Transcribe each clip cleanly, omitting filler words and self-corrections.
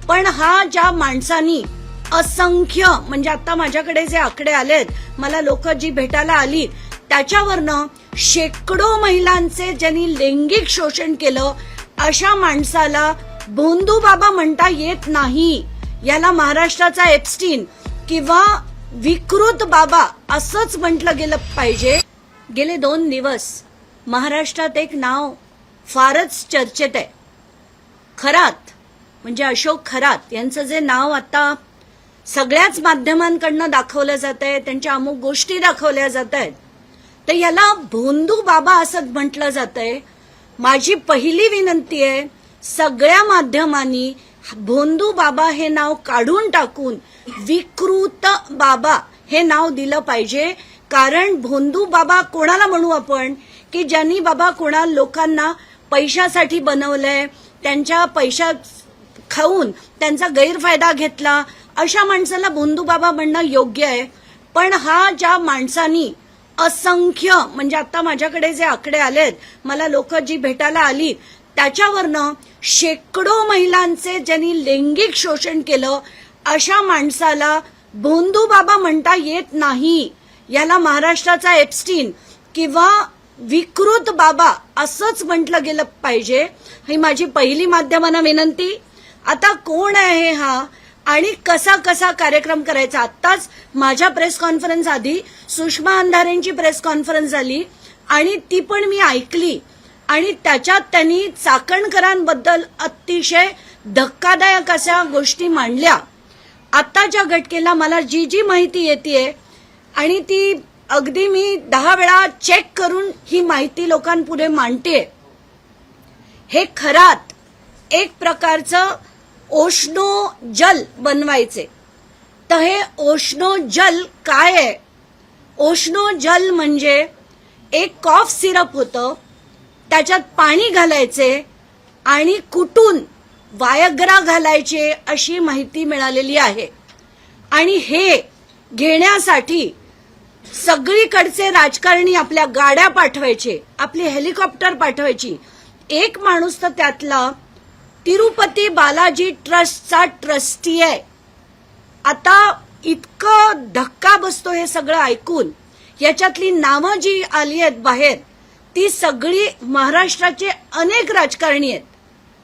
पण हा ज्या माणसांनी असंख्य म्हणजे आता माझ्याकडे जे आकडे आलेत, मला लोक जी भेटायला आली त्याच्यावरनं शेकडो महिलांचे ज्यांनी लैंगिक शोषण केलं, अशा माणसाला भोंदू बाबा म्हणता येत नाही. याला महाराष्ट्राचा एप्स्टीन किंवा विकृत बाबा असंच म्हटलं गेलं पाहिजे. गेले 2 दिवस महाराष्ट्रात एक नाव फारच चर्चेत आहे. खरात म्हणजे अशोक खरात यांचं जे नाव आता सगळ्याच माध्यमांकडनं दाखवलं जात आहे, त्यांच्या अमुक गोष्टी दाखवल्या जात आहेत, तर याला भोंदू बाबा असं म्हटलं जात आहे. माझी पहिली विनंती आहे, सगळ्या माध्यमांनी भोंदू बाबा हे नाव काढून टाकून विकृत बाबा हे नाव दिलं पाहिजे. कारण भोंदू बाबा कोणाला म्हणू आपण की ज्यांनी बाबा कोणा लोकांना पैशासाठी बनवलंय, त्यांच्या पैसा खाऊन त्यांचा गैरफायदा घेतला, अशा माणसाला भोंदू बाबा म्हणणं योग्य आहे. पण हा ज्या माणसांनी असंख्य म्हणजे आता माझ्याकडे जे आकडे आलेत, मला लोक जी भेटायला आली त्याच्यावरनं शेकडो महिलांचे ज्यांनी लैंगिक शोषण केलं, अशा माणसाला भोंदू बाबा म्हणता येत नाही. याला महाराष्ट्राचा एप्स्टीन किंवा विकृत बाबा असंच म्हटलं गेलं पाहिजे. ही माझी पहिली माध्यमांना विनंती. आता कोण आहे हा आणि कसा कसा कार्यक्रम करायचा? आत्ताच माझ्या प्रेस कॉन्फरन्स आधी सुषमा अंधारेंची प्रेस कॉन्फरन्स झाली आणि ती पण मी ऐकली आणि त्याच्यात त्यांनी चाकणकरांबद्दल अतिशय धक्कादायक अशा गोष्टी मांडल्या. आत्ताच्या घटकेला मला जी जी माहिती येतेय आणि ती अगदी मी 10 वेळा चेक करून ही माहिती लोकांपुढे मांडतेय. हे खरात एक प्रकारचं ओशनो जल बनवायचे. तर हे ओशनो जल काय आहे? ओशनो जल म्हणजे एक कॉफ सिरप होतं, त्याच्यात पाणी घालायचे आणि कुटून वायग्रा घालायचे अशी माहिती मिळालेली आहे. आणि हे घेण्यासाठी सगळीकडचे राजकारणी आपल्या गाड्या पाठवायचे, आपली हेलिकॉप्टर पाठवायची. एक माणूस तर त्यातला तिरुपती बालाजी ट्रस्टचा ट्रस्टी आहे. आता इतकं धक्का बसतो हे सगळं ऐकून. याच्यातली नावं जी आली आहेत बाहेर, ती सगळी महाराष्ट्राचे अनेक राजकारणी आहेत,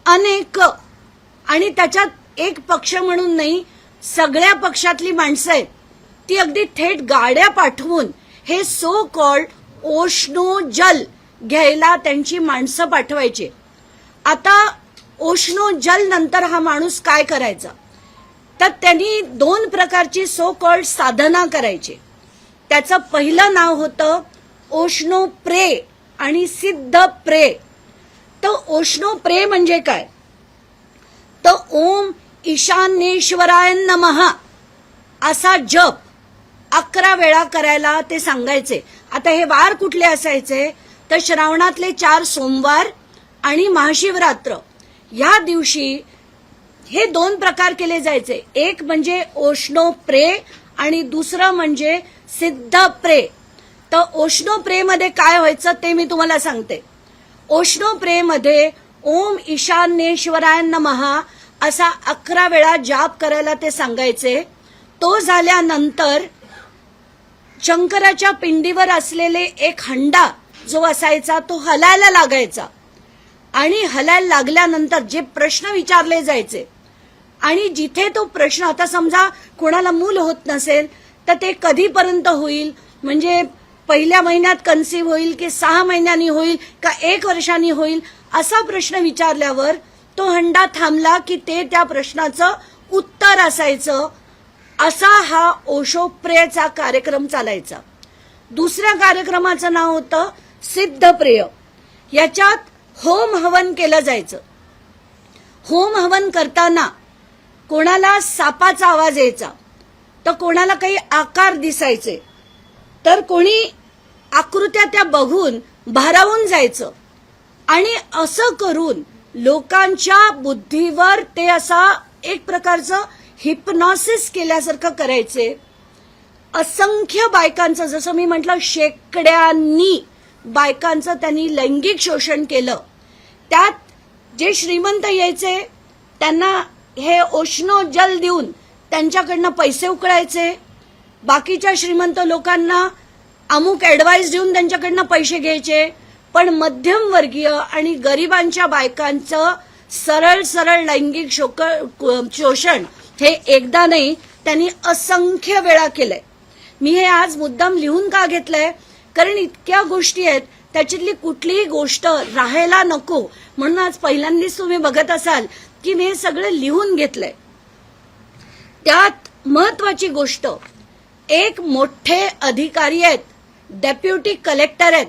अनेक. आणि त्याच्यात एक पक्ष म्हणून नाही, सगळ्या पक्षातली माणसं आहेत. ती अगदी थेट गाड्या पाठवून हे सो कॉल्ड ओशनो जल घ्यायला त्यांची माणसं पाठवायची. आता ओशनो जल नंतर हा माणूस काय करायचा? तर त्यांनी 2 प्रकारची सो कॉल्ड साधना करायची. त्याचं पहिलं नाव होतं ओशनो प्रे आणि सिद्ध प्रे. तर ओशनो प्रे म्हणजे काय? तर ओम ईशान्येश्वराय नमः असा जप 11 वेळा करायला ते सांगायचे. आता हे वार कुठले असायचे? तर श्रावणातले 4 सोमवार आणि महाशिवरात्र या दिवशी हे 2 प्रकार केले जायचे. एक म्हणजे ओशनो प्रे आणि दुसरं म्हणजे सिद्ध प्रे. तर ओशनो प्रे मध्ये काय व्हायचं ते मी तुम्हाला सांगते. ओशनो प्रे मध्ये ओम ईशान्येश्वराय नमः असा 11 वेळा जाप करायला ते सांगायचे. तो झाल्यानंतर शंकराच्या पिंडीवर असलेले एक हंडा जो असायचा तो हलायला लागायचा आणि हलायला लागल्यानंतर जे प्रश्न विचारले जायचे आणि जिथे तो प्रश्न, आता समजा कोणाला मूल होत नसेल तर ते कधीपर्यंत होईल, म्हणजे पहिल्या महिन्यात कन्सीव्ह होईल की 6 महिन्यांनी होईल का 1 वर्षांनी होईल, असा प्रश्न विचारल्यावर तो हंडा थांबला की ते त्या प्रश्नाचं उत्तर असायचं. असा हा ओशो प्रेचा कार्यक्रम चालायचा. दुसऱ्या कार्यक्रमाचं नाव होतं सिद्ध प्रेय. याच्यात होम हवन केलं जायचं. होम हवन करताना कोणाला सापाचा आवाज यायचा, तर कोणाला काही आकार दिसायचे, तर कोणी आकृत्या त्या बघून भारावून जायचं. आणि असं करून लोकांच्या बुद्धीवर ते असा एक प्रकारचं हिप्नॉसिस केल्यासारखं करायचे. असंख्य बायकांचं, जसं मी म्हटलं शेकड्यांनी बायकांचं त्यांनी लैंगिक शोषण केलं. त्यात जे श्रीमंत यायचे त्यांना हे ओशनो जल देऊन त्यांच्याकडनं पैसे उकळायचे, बाकीच्या श्रीमंत लोकांना अमुक ऍडवाइस देऊन त्यांच्याकडनं पैसे घ्यायचे, पण मध्यमवर्गीय आणि गरिबांच्या बायकांचं सरळ सरळ लैंगिक शोषण हे एकदा नाही, त्यांनी असंख्य वेळा केलंय. मी हे आज मुद्दाम लिहून का घेतलंय, कारण इतक्या गोष्टी आहेत, त्याच्यातली कुठलीही गोष्ट राहायला नको म्हणून आज पहिल्यांदाच तुम्ही बघत असाल की मी हे सगळं लिहून घेतलंय. त्यात महत्वाची गोष्ट, एक मोठे अधिकारी आहेत, डेप्युटी कलेक्टर आहेत,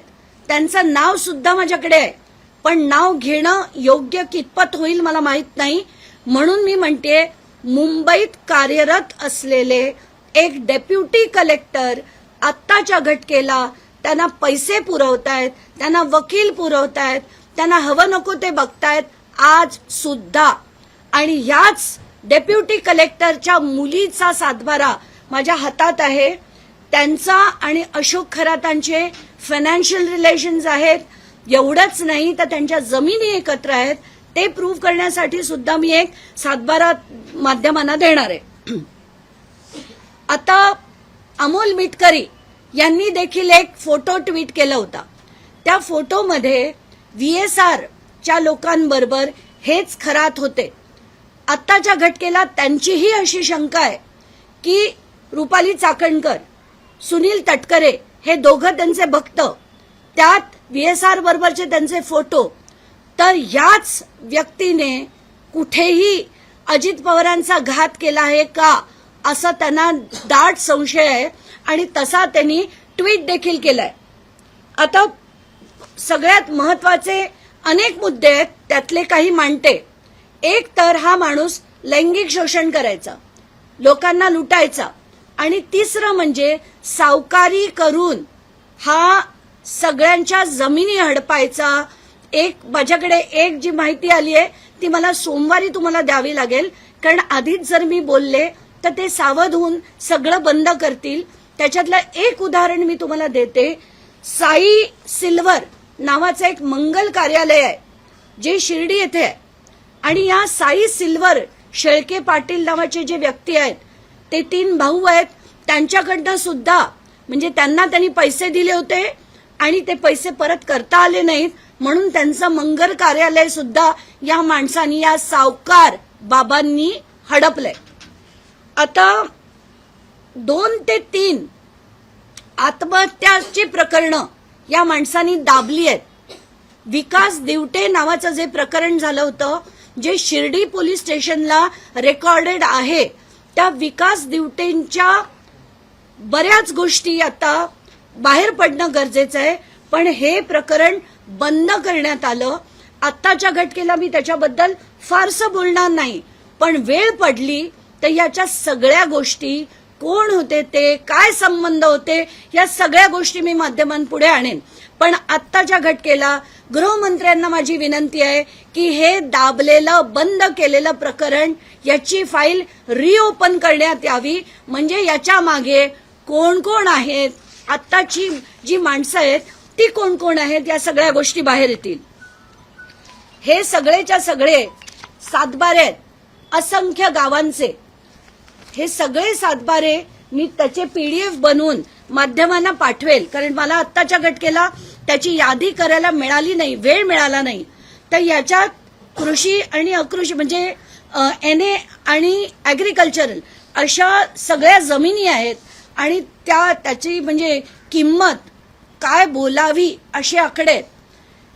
त्यांचं नाव सुद्धा माझ्याकडे आहे, पण नाव घेणं योग्य कितपत होईल मला माहित नाही, म्हणून मी म्हणते मुंबईत कार्यरत असलेले एक डेप्युटी कलेक्टर आत्ताच्या घटकेला त्यांना पैसे पुरवतायत, त्यांना वकील पुरवतायत, त्यांना हवं नको ते बघतायत आज सुद्धा. आणि याच डेप्युटी कलेक्टरच्या मुलीचा सातबारा माझ्या हातात आहे. त्यांचा आणि अशोक खरातांचे फायनान्शियल रिलेशन्स आहेत. एवढंच नाही तर त्यांच्या जमिनी एकत्र आहेत. ते प्रूव्ह करण्यासाठी सुद्धा मी एक सातबारा माध्यमांना देणार आहे. आता अमोल मिटकरी यांनी देखील एक फोटो ट्विट केला होता. त्या फोटोमध्ये VSR च्या लोकांबरोबर हेच खरात होते. आत्ताच्या घटकेला त्यांचीही अशी शंका आहे की रुपाली चाकणकर, सुनील तटकरे हे दोघं त्यांचे भक्त, त्यात VSR बरोबरचे त्यांचे फोटो, तर याच व्यक्तीने कुठेही अजित पवारांचा घात केला आहे का असा त्यांना दाट संशय आहे आणि तसा त्यांनी ट्विट देखील केलाय. आता सगळ्यात महत्वाचे अनेक मुद्दे आहेत, त्यातले काही मांडते. एक तर हा माणूस लैंगिक शोषण करायचा, लोकांना लुटायचा, आणि तिसरं म्हणजे सावकारी करून हा सगळ्यांच्या जमिनी हडपायचा. माझ्याकडे एक जी माहिती आली आहे ती मला सोमवारी तुम्हाला द्यावी लागेल, कारण आधीच जर मी बोलले तर ते सावध होऊन सगळं बंद करतील. त्याच्यातलं एक उदाहरण मी तुम्हाला देते. साई सिल्वर नावाचं एक मंगल कार्यालय आहे जे शिर्डी येथे आहे, आणि या साई सिल्वर शेळके पाटील नावाचे जे व्यक्ती आहेत ते 3 भाऊ आहेत. त्यांच्याकडनं सुद्धा म्हणजे त्यांनी पैसे दिले होते आणि ते पैसे परत करता आले नाहीत, म्हणून त्यांचं मंगल कार्यालय सुद्धा या माणसांनी, या सावकार बाबांनी हडपलंय. आता 2 ते 3 आत्महत्याची प्रकरणं या माणसांनी दाबली आहेत. विकास दिवटे नावाचं जे प्रकरण झालं होतं, जे शिर्डी पोलीस स्टेशनला रेकॉर्डेड आहे, त्या विकास दिवटेंच्या बऱ्याच गोष्टी आता बाहेर पडणं गरजेचं आहे, पण हे प्रकरण बंद करण्यात आलं. आत्ताच्या घटकेला मी त्याच्याबद्दल फारसं बोलणार नाही, पण वेळ पडली तर याच्या सगळ्या गोष्टी, कोण होते ते, काय संबंध होते, या सगळ्या गोष्टी मी माध्यमांपुढे आणेन. पण आत्ताच्या घटकेला गृहमंत्र्यांना माझी विनंती आहे की हे दाबलेलं, बंद केलेलं प्रकरण, याची फाईल रिओपन करण्यात यावी. म्हणजे याच्या मागे कोण कोण आहेत, आत्ताची जी माणसं आहेत ती कोण कोण आहेत, या सगळ्या गोष्टी बाहेर येतील. हे सगळेच्या सगळे सातबारे आहेत असंख्य गावांचे. हे सगळे सातबारे मी त्याचे PDF बनवून माध्यमांना पाठवेल, कारण मला आत्ताच्या घटकेला त्याची यादी करायला मिळाली नाही, वेळ मिळाला नाही. तर याच्यात कृषी आणि अकृषी म्हणजे NA आणि ऍग्रिकल्चरल अशा सगळ्या जमिनी आहेत, आणि त्याची म्हणजे किंमत काय बोलावी असे आकडे आहेत.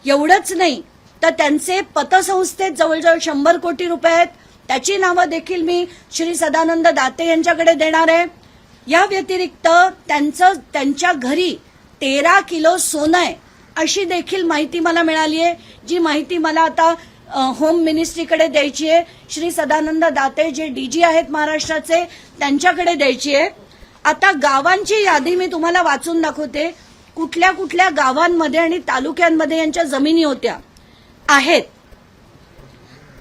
एवढंच नाही तर त्यांचे पतसंस्थेत जवळजवळ 100 कोटी रुपये आहेत. त्याची नावं देखील मी श्री सदानंद दाते यांच्याकडे देणार आहे. या व्यतिरिक्त त्यांच्या घरी 13 किलो सोनं आहे अशी देखील माहिती मला मिळाली आहे, जी माहिती मला आता होम मिनिस्ट्रीकडे द्यायची आहे. श्री सदानंद दाते जे DG आहेत महाराष्ट्राचे, त्यांच्याकडे द्यायची आहे. आता गावांची यादी मी तुम्हाला वाचून दाखवते. कुठल्या कुठल्या गावांमध्ये आणि तालुक्यांमध्ये यांच्या जमिनी होत्या आहेत.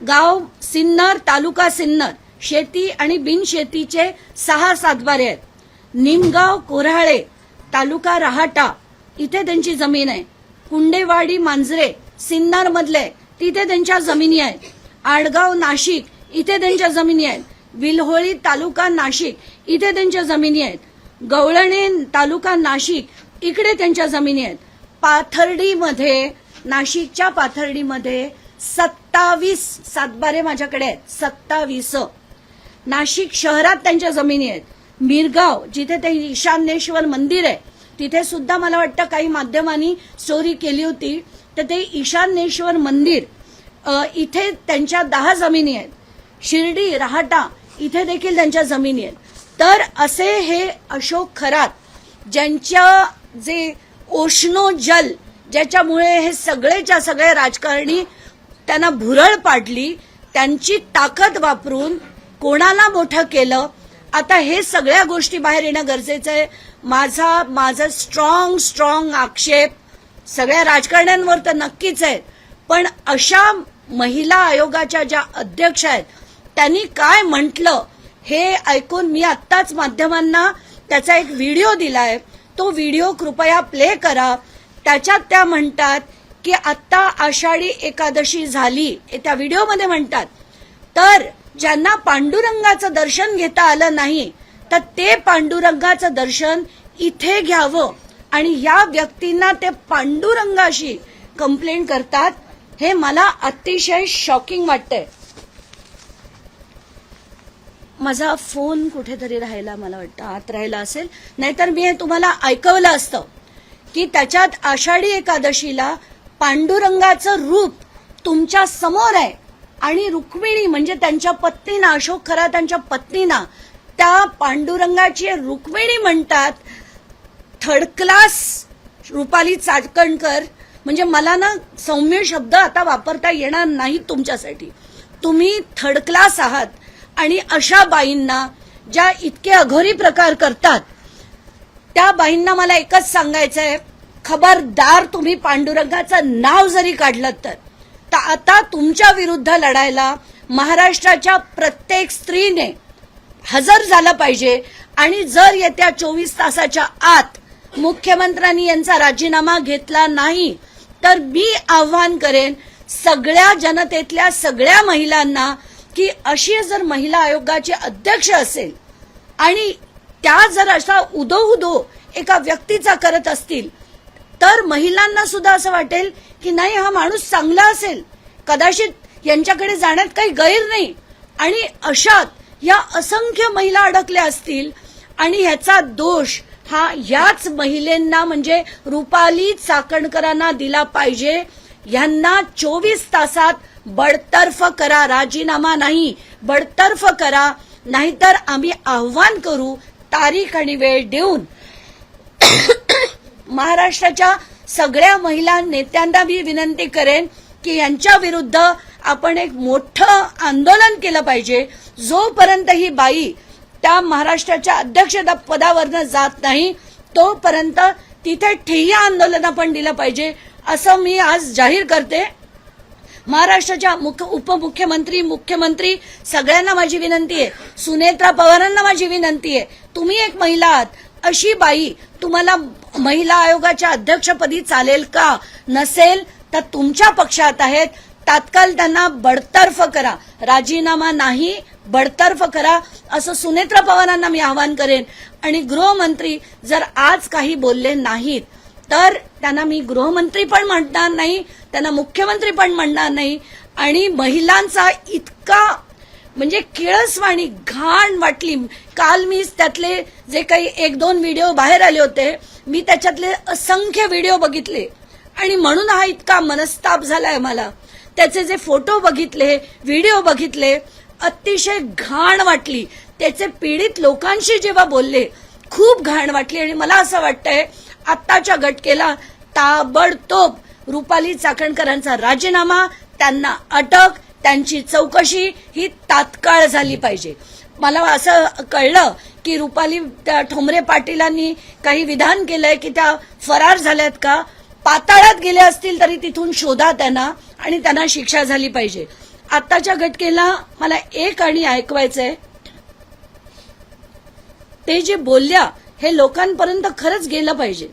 गाव सिन्नर, तालुका सिन्नर, शेती आणि बिनशेतीचे 6 सातबारे आहेत. निमगाव कोऱ्हाळे, तालुका रहाटा, इथे त्यांची जमीन आहे. कुंडेवाडी मांजरे सिन्नर मधले, तिथे त्यांच्या जमिनी आहेत. आडगाव नाशिक, इथे त्यांच्या जमिनी आहेत. विल्होळी तालुका नाशिक इथे त्यांच्या जमिनी आहेत. गवळणे तालुका नाशिक इकडे त्यांच्या जमिनी आहेत. पाथर्डीमध्ये, नाशिकच्या पाथर्डीमध्ये 27 सातबारे माझ्याकडे आहेत. 27 नाशिक शहरात त्यांच्या जमिनी आहेत. मिरगाव जिथे ते ईशान्येश्वर मंदिर आहे तिथे सुद्धा मला वाटतं काही माध्यमांनी स्टोरी केली होती. तर ते ईशान्येश्वर मंदिर इथे त्यांच्या 10 जमिनी आहेत. शिर्डी रहाटा इथे देखील त्यांच्या जमिनी आहेत. तर असे हे अशोक खरात ज्यांच्या जे ओशनो जल ज्याच्यामुळे हे सगळेच्या सगळे राजकारणी त्यांना भुरळ पाडली, त्यांची ताकद वापरून कोणाला मोठं केलं. आता हे सगळ्या गोष्टी बाहेर येणं गरजेचं आहे. माझा स्ट्रॉंग आक्षेप सगळ्या राजकारण्यांवर तर नक्कीच आहे. पण अशा महिला आयोगाच्या ज्या अध्यक्ष आहेत त्यांनी काय म्हटलं हे ऐकून मी आत्ताच माध्यमांना त्याचा एक व्हिडिओ दिलाय. तो व्हिडिओ कृपया प्ले करा. त्याच्यात त्या म्हणतात की आत्ता आषाढी एकादशी झाली, त्या व्हिडिओमध्ये म्हणतात, तर ज्यांना पांडुरंगाचं दर्शन घेता आलं नाही तर ते पांडुरंगाचं दर्शन इथे घ्यावं. आणि या व्यक्तींना ते पांडुरंगाशी कंप्लेंट करतात. हे मला अतिशय शॉकिंग वाटतंय. माझा फोन कुठेतरी राहिला, मला वाटतं आत राहिला असेल, नाहीतर मी हे तुम्हाला ऐकवलं असतं की त्याच्यात आषाढी एकादशीला पांडुरंगाचं रूप तुमच्या समोर आहे आणि रुक्मिणी म्हणजे त्यांच्या पत्नीना, अशोक खरात त्यांच्या पत्नीना त्या पांडुरंगाची रुक्मिणी म्हणतात. थर्ड क्लास रुपाली चाकणकर, म्हणजे मला ना सौम्य शब्द आता वापरता येणार नाही तुमच्यासाठी. तुम्ही थर्ड क्लास आहात. आणि अशा बाईंना ज्या इतके अघोरी प्रकार करतात त्या बाईंना मला एकच सांगायचं आहे, खबरदार तुम्ही पांडुरंगाचं नाव जरी काढलं तर आता तुमच्या विरुद्ध लढायला महाराष्ट्राच्या प्रत्येक स्त्रीने हजर झालं पाहिजे. आणि जर येत्या 24 तासाच्या आत मुख्यमंत्र्यांनी यांचा राजीनामा घेतला नाही तर मी आव्हान करेन सगळ्या जनतेतल्या सगळ्या महिलांना की अशी जर महिला आयोगाचे अध्यक्ष असेल आणि त्या जर असा उदो एका व्यक्तीचा करत असतील तर महिलांना सुद्धा असं वाटेल की नाही, हा माणूस चांगला असेल, कदाचित यांच्याकडे जाण्यात काही गैर नाही. आणि अशात या असंख्य महिला अडकल्या असतील आणि ह्याचा दोष हा याच महिलांना म्हणजे रुपाली चाकणकरांना दिला पाहिजे. यांना 24 तासात बडतर्फ करा, राजीनामा नाही बडतर्फ करा, नाहीतर आम्ही आव्हान करू तारीख आणि वेळ देऊन. महाराष्ट्राच्या सगळ्या महिला नेत्यांना मी विनंती करेन की यांच्या विरुद्ध आपण एक मोठं आंदोलन केलं पाहिजे. जोपर्यंत ही बाई त्या महाराष्ट्राच्या अध्यक्षता पदावरनं जात नाही तोपर्यंत तिथे ठिय्या आंदोलन आपण दिलं पाहिजे असं मी आज जाहीर करते. महाराष्ट्राच्या उपमुख्यमंत्री, मुख्यमंत्री सगळ्यांना माझी विनंती आहे, सुनेत्रा पवारांना माझी विनंती आहे, तुम्ही एक महिला आहात, अशी बाई तुम्हाला महिला आयोगाच्या अध्यक्षपदी चालेल का? नसेल तर तुमच्या पक्षात आहेत, तात्काळ त्यांना बडतर्फ करा, राजीनामा नाही बडतर्फ करा असं सुनेत्रा पवारांना मी आवाहन करेन. आणि गृहमंत्री जर आज काही बोलले नाहीत तर त्यांना मी गृहमंत्री पण म्हणणार नाही, त्यांना मुख्यमंत्री पण म्हणणार नाही. आणि महिलांचा इतका म्हणजे किळसवाणी घाण वाटली. काल मी त्यातले जे काही 1-2 व्हिडिओ बाहेर आले होते मी त्याच्यातले असंख्य व्हिडिओ बघितले आणि म्हणून हा इतका मनस्ताप झालाय मला. त्याचे जे फोटो बघितले, व्हिडिओ बघितले, अतिशय घाण वाटली. त्याचे पीडित लोकांशी जेव्हा बोलले खूप घाण वाटली. आणि मला असं वाटतंय आत्ताच्या घटकेला ताबडतोब रुपाली चाकणकरांचा राजीनामा, त्यांना अटक, त्यांची चौकशी ही तात्काळ झाली पाहिजे. मला असं कळलं की रुपाली ठोंबरे पाटीलांनी काही विधान केलंय की त्या फरार झाल्यात का, पाताळात गेले असतील तरी तिथून शोधा त्यांना आणि त्यांना शिक्षा झाली पाहिजे. आत्ताच्या घटकेला मला एक आणि ऐकवायचंय, ते जे बोलल्या हे लोकांपर्यंत खरंच गेलं पाहिजे.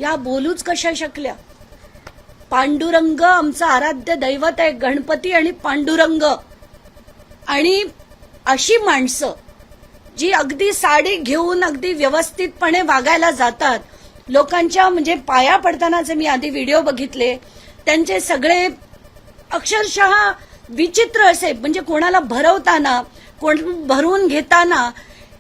या बोलूच कशा शकल्या. पांडुरंग आमचं आराध्य दैवत आहे, गणपती आणि पांडुरंग. आणि अशी माणसं जी अगदी साडी घेऊन अगदी व्यवस्थितपणे वागायला जातात, लोकांच्या म्हणजे पाया पडतानाचे मी आधी व्हिडिओ बघितले, त्यांचे सगळे अक्षरशः विचित्र असे, म्हणजे कोणाला भरवताना, कोण भरून घेताना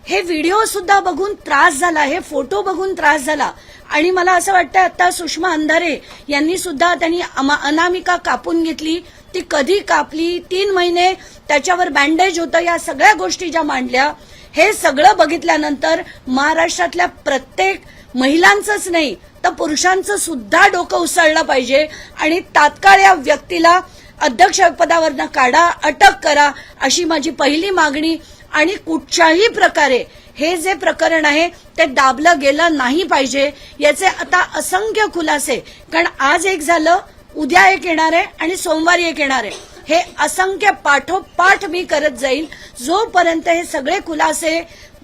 हे व्हिडिओ सुद्धा बघून त्रास झाला, हे फोटो बघून त्रास झाला. आणि मला असं वाटतं आता सुषमा अंधारे यांनी सुद्धा त्यांनी अनामिका कापून घेतली. ती कधी कापली, 3 महिने त्याच्यावर बँडेज होतं, या सगळ्या गोष्टी ज्या मांडल्या, हे सगळं बघितल्यानंतर महाराष्ट्रातल्या प्रत्येक महिलांचंच नाही तर पुरुषांचं सुद्धा डोकं उसळलं पाहिजे आणि तात्काळ या व्यक्तीला अध्यक्षपदावरनं काढा, अटक करा, अशी माझी पहिली मागणी. आणि कुठच्याही प्रकारे हे जे प्रकरण आहे ते दाबलं गेलं नाही पाहिजे. याचे आता असंख्य खुलासे, कारण आज एक झालं, उद्या एक येणार आहे आणि सोमवारी एक येणार आहे. हे असंख्य पाठोपाठ मी करत जाईल जोपर्यंत हे सगळे खुलासे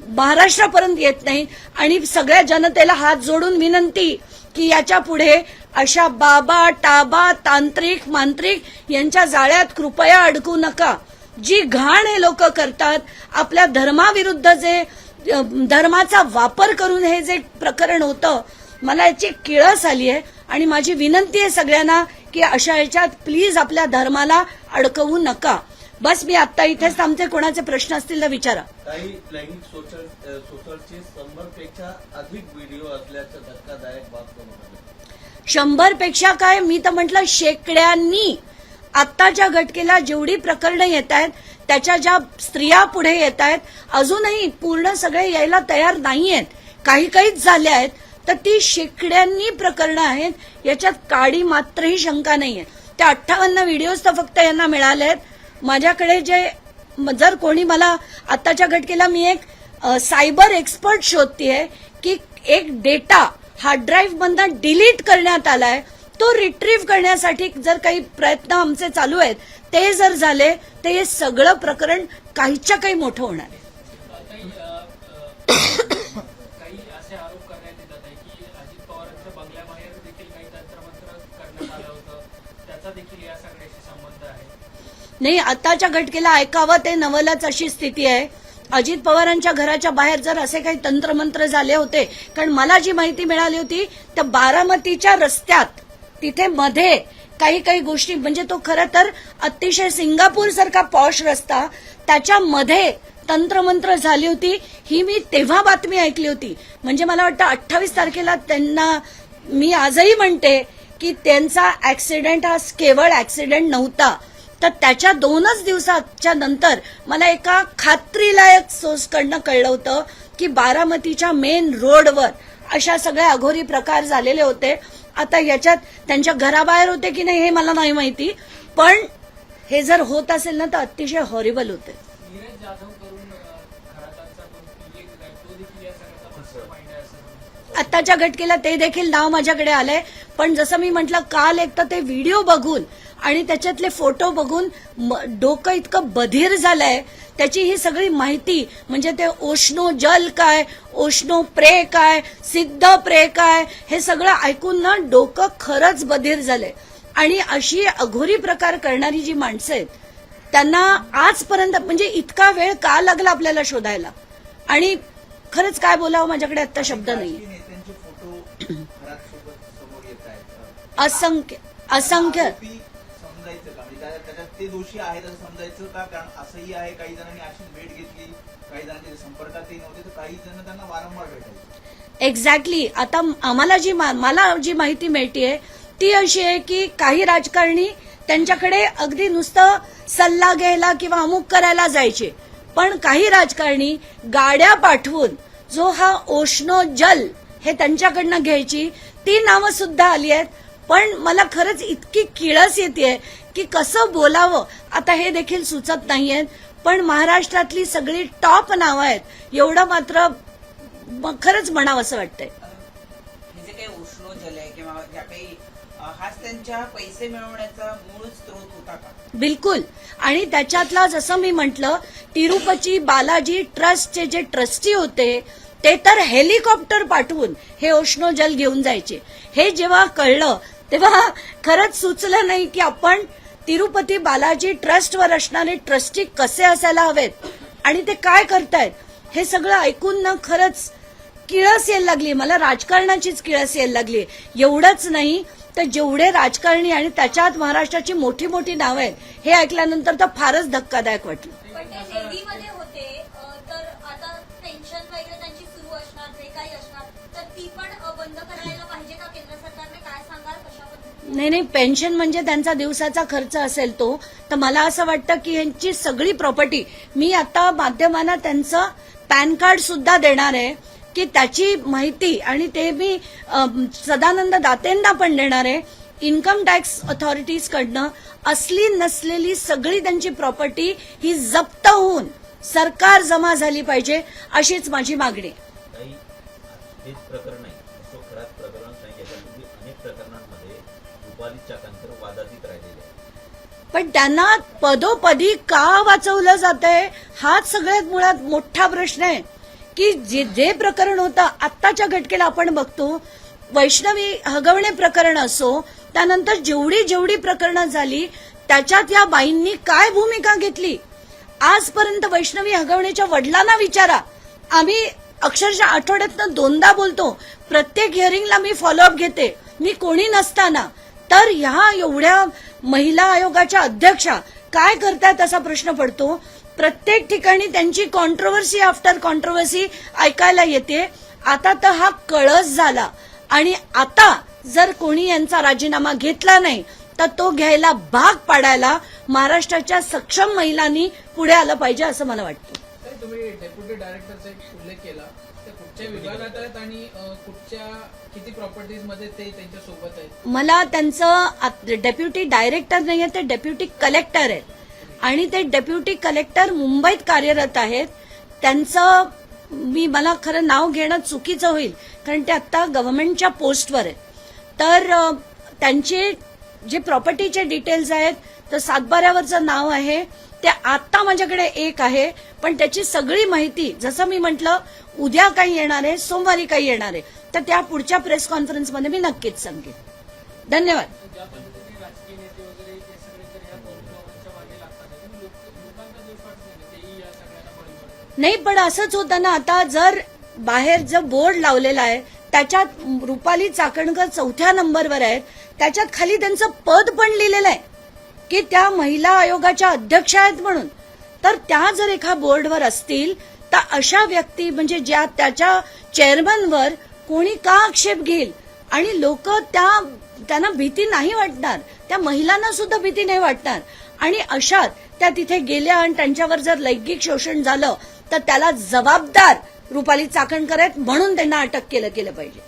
महाराष्ट्रापर्यंत येत नाही. आणि सगळ्या जनतेला हात जोडून विनंती की याच्या पुढे अशा बाबा, टाबा, तांत्रिक, मांत्रिक यांच्या जाळ्यात कृपया अडकू नका. जी घाण हे लोक करतात, आपल्या धर्माविरुद्ध जे धर्माचा वापर करून हे जे प्रकरण होतं, मला याची किळस आली आहे. आणि माझी विनंती आहे सगळ्यांना की अशा याच्यात प्लीज आपल्या धर्माला अडकवू नका. बस मी आता इथेच थांबते. कोणाचे प्रश्न असतील तर विचारा. काही लैंगिक शोषणचे 100पेक्षा अधिक व्हिडिओ असल्याचं धक्कादायक बाब समोर 100पेक्षा काय, मी तर म्हटलं शेकड्यांनी. आत्ताच्या घटकेला जेवढी प्रकरणं येत आहेत, त्याच्या ज्या स्त्रिया पुढे येत आहेत, अजूनही पूर्ण सगळे यायला तयार नाहीयेत, काहीच झाले आहेत, तर ती शेकड्यांनी प्रकरणं आहेत. याच्यात काडी मात्रही शंका नाहीये. त्या 58 व्हिडिओज तर फक्त यांना मिळाले आहेत. माझ्याकडे जे जर कोणी मला आत्ताच्या घटकेला मी एक सायबर एक्सपर्ट शोधतीये की एक डेटा हार्ड ड्राईव्ह मधून डिलीट करण्यात आलाय, तो रिट्रीव्ह करण्यासाठी जर काही प्रयत्न आमचे चालू आहेत, ते जर झाले तर हे सगळं प्रकरण काहीच्या काही मोठं होणार आहे. काही असे आरोप करण्यात येतात आहे की अजित पवारांच्या बंगल्याबाहेर देखील काही तंत्रमंत्र करण्यात आलं होतं, त्याचा देखील या सगळ्याशी संबंध आहे. नाही, आताच्या घटकेला ऐकावं ते नवलच अशी स्थिती आहे. अजित पवारांच्या घराच्या बाहेर जर असे काही तंत्रमंत्र झाले होते, कारण मला जी माहिती मिळाली होती तर बारामतीच्या रस्त्यात तिथे मध्ये काही गोष्टी, म्हणजे तो खरं तर अतिशय सिंगापूर सारखा पॉश रस्ता, त्याच्यामध्ये तंत्रमंत्र झाली होती. ही मी तेव्हा बातमी ऐकली होती. म्हणजे मला वाटतं 28 तारखेला त्यांना, मी आजही म्हणते की त्यांचा ऍक्सिडेंट हा केवळ ऍक्सिडेंट नव्हता. तर त्याच्या 2च दिवसाच्या नंतर मला एका खात्रीलायक सोर्सकडनं कळलं होतं की बारामतीच्या मेन रोडवर अशा सगळ्या अघोरी प्रकार झालेले होते. आता याच्यात त्यांच्या घराबाहेर होते की नाही हे मला नाही माहिती, पण हे जर होत असेल ना तर अतिशय हॉरिबल होते. नीरज जाधव करून खरातांचा तो देखील या सगळ्याचा मास्टरमाइंड आहे असं. आत्ताच्या घटकेला ते देखील नाव माझ्याकडे आलंय. पण जसं मी म्हटलं, काल एक तर ते व्हिडिओ बघून आणि त्याच्यातले फोटो बघून डोकं इतकं बधीर झालंय. त्याची ही सगळी माहिती, म्हणजे ते ओशनो जल काय, ओशनो प्रे काय, सिद्ध प्रे काय, हे सगळं ऐकून ना डोकं खरंच बधीर झालंय. आणि अशी अघोरी प्रकार करणारी जी माणसं आहेत त्यांना आजपर्यंत म्हणजे इतका वेळ का लागला आपल्याला शोधायला. आणि खरंच काय बोलावं, माझ्याकडे आता शब्द नाही. नेत्यांचे फोटो समोर येत आहेत, असंख्य समजायचं का, म्हणजे त्याच्यात ते दोषी आहेत असं समजायचं का? कारण असंही आहे, काही जणांनी अशी भेट घेतली, काही जणांच्या संपर्कातही नव्हते, तर काही जण त्यांना वारंवार भेटायचे. एक्झॅक्टली. आता आम्हाला मला जी माहिती मिळतीये ती अशी आहे की काही राजकारणी त्यांच्याकडे अगदी नुसतं सल्ला घ्यायला किंवा अमुक करायला जायचे, पण काही राजकारणी गाड्या पाठवून जो हा ओशनो जल हे त्यांच्याकडनं घ्यायची, ती नावं सुद्धा आली आहेत. पण मला खरंच इतकी किळस येते की कसं बोलावं आता हे देखील सुचत नाहीये. पण महाराष्ट्रातली सगळी टॉप नावं आहेत, एवढं मात्र खरंच म्हणावं असं वाटतंय. हे जे काही उष्ण जल आहे किंवा ज्या काही हाच त्यांच्या पैसे मिळवण्याचा मूळ स्रोत होता का? बिलकुल. आणि त्याच्यातला जसं मी म्हटलं, तिरुपती बालाजी ट्रस्टचे जे ट्रस्टी होते ते तर हेलिकॉप्टर पाठवून हे उष्णोजल घेऊन जायचे. हे जेव्हा कळलं तेव्हा खरंच सुचलं नाही की आपण तिरुपती बालाजी ट्रस्टवर असणारे ट्रस्टी कसे असायला हवेत आणि ते काय करतायत हे सगळं ऐकून ना खरंच किळस यायला लागली. मला राजकारणाचीच किळस यायला लागली. एवढंच नाही तर जेवढे राजकारणी आणि त्याच्यात महाराष्ट्राची मोठी मोठी नावं आहेत हे ऐकल्यानंतर तर फारच धक्कादायक वाटलं. पण ते लेडीमध्ये होते तर आता पेन्शन वगैरे त्यांची सुरू असणार, जे काही असणार तर ती पण बंद करायला पाहिजे का केंद्र सरकारने? काय सांगाल कशा पद्धतीने? नाही, पेन्शन म्हणजे त्यांचा दिवसाचा खर्च असेल तो. तर मला असं वाटतं की यांची सगळी प्रॉपर्टी, मी आता माध्यमांना त्यांचं पॅन कार्ड सुद्धा देणार आहे की त्याची माहिती, आणि ते मी सदानंद दातेंना पण देणार आहे. इन्कम टॅक्स ऑथॉरिटीज कडनं असली नसलेली सगळी त्यांची प्रॉपर्टी ही जप्त होऊन सरकार जमा झाली पाहिजे, अशीच माझी मागणी. काही हेच प्रकरण आहे, असं खराब प्रकरण नाही. याच्यामध्ये अनेक प्रकरणांमध्ये रुपाली चाकणकर वादातीत राहिलेले आहेत. पण त्यांना पदोपदी का वाचवलं जातंय हाच सगळ्यात मुळात मोठा प्रश्न आहे. की जे प्रकरण होतं आत्ताच्या घटकेला आपण बघतो, वैष्णवी हगवणे प्रकरण असो, त्यानंतर जेवढी प्रकरणं झाली त्याच्यात या बाईंनी काय भूमिका घेतली. आजपर्यंत वैष्णवी हगवणेच्या वडिलांना विचारा. आम्ही अक्षरशः आठवड्यातनं 2दा बोलतो. प्रत्येक हिअरिंगला मी फॉलोअप घेते, मी कोणी नसताना. तर ह्या एवढ्या महिला आयोगाच्या अध्यक्षा काय करतायत असा प्रश्न पडतो. प्रत्येक ठिकाणी त्यांची कॉन्ट्रोवर्सी आफ्टर कॉन्ट्रोवर्सी ऐकायला येते. आता तर हा कळस झाला आणि आता जर कोणी यांचा राजीनामा घेतला नाही तर तो घ्यायला भाग पाडायला महाराष्ट्राच्या सक्षम महिलांनी पुढे आलं पाहिजे असं मला वाटतं. तुम्ही डेप्युटी डायरेक्टरचा एक उल्लेख केला, ते कुठच्या विभागात आहेत आणि कुठच्या किती प्रॉपर्टीज मध्ये ते त्यांच्या सोबत आहेत? मला त्यांचं डेप्युटी डायरेक्टर नाही आहे, ते डेप्युटी कलेक्टर आहेत आणि ते डेप्युटी कलेक्टर मुंबईत कार्यरत आहेत. त्यांचं मला खरं नाव घेणं चुकीचं होईल कारण ते आता गव्हर्नमेंटच्या पोस्टवर आहेत. तर त्यांचे जे प्रॉपर्टीचे डिटेल्स आहेत तर सातबाऱ्यावरचं नाव आहे ते आता माझ्याकडे एक आहे, पण त्याची सगळी माहिती जसं मी म्हटलं उद्या काही येणार आहे, सोमवारी काही येणार आहे, तर त्या पुढच्या प्रेस कॉन्फरन्समध्ये मी नक्कीच सांगेन. धन्यवाद. ज्या पद्धतीने राजकीय नेते वगैरे हे सगळे तर ह्या बोलण्याच्या मागे लागतात, लोकांचा दोष वाटत नाही, तेही या सगळ्यांना बळी पडतात. नाही, पण असंच होतं ना. आता जर बाहेर जो बोर्ड लावलेला आहे त्याच्यात रुपाली चाकणकर 4थ्या नंबरवर आहेत, त्याच्यात खाली त्यांचं पद पण लिहिलेलं आहे की त्या महिला आयोगाच्या अध्यक्ष आहेत म्हणून. तर त्या जर एका बोर्डवर असतील तर अशा व्यक्ती म्हणजे ज्या त्याच्या चेअरमनवर कोणी का आक्षेप घेईल आणि लोक त्यांना भीती नाही वाटणार, त्या महिलांना सुद्धा भीती नाही वाटणार. आणि अशात त्या तिथे गेल्या आणि त्यांच्यावर जर लैंगिक शोषण झालं तर त्याला जबाबदार रुपाली चाकणकर आहेत म्हणून त्यांना अटक केलं पाहिजे.